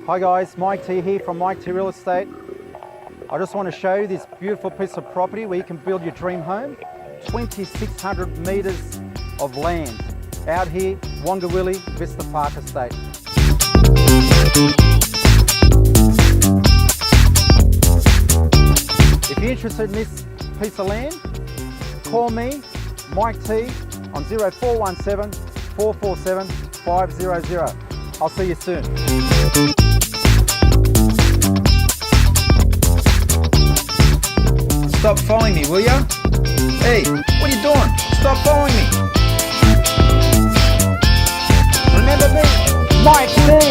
Hi guys, Mike T here from Mike T Real Estate. I just want to show you this beautiful piece of property where you can build your dream home. 2,600 metres of land out here, Wongawilli, Vista Park Estate. If you're interested in this piece of land, call me, Mike T, on 0417 447 500. I'll see you soon. Stop following me, will ya? Hey, what are you doing? Stop following me. Remember me, Mike T.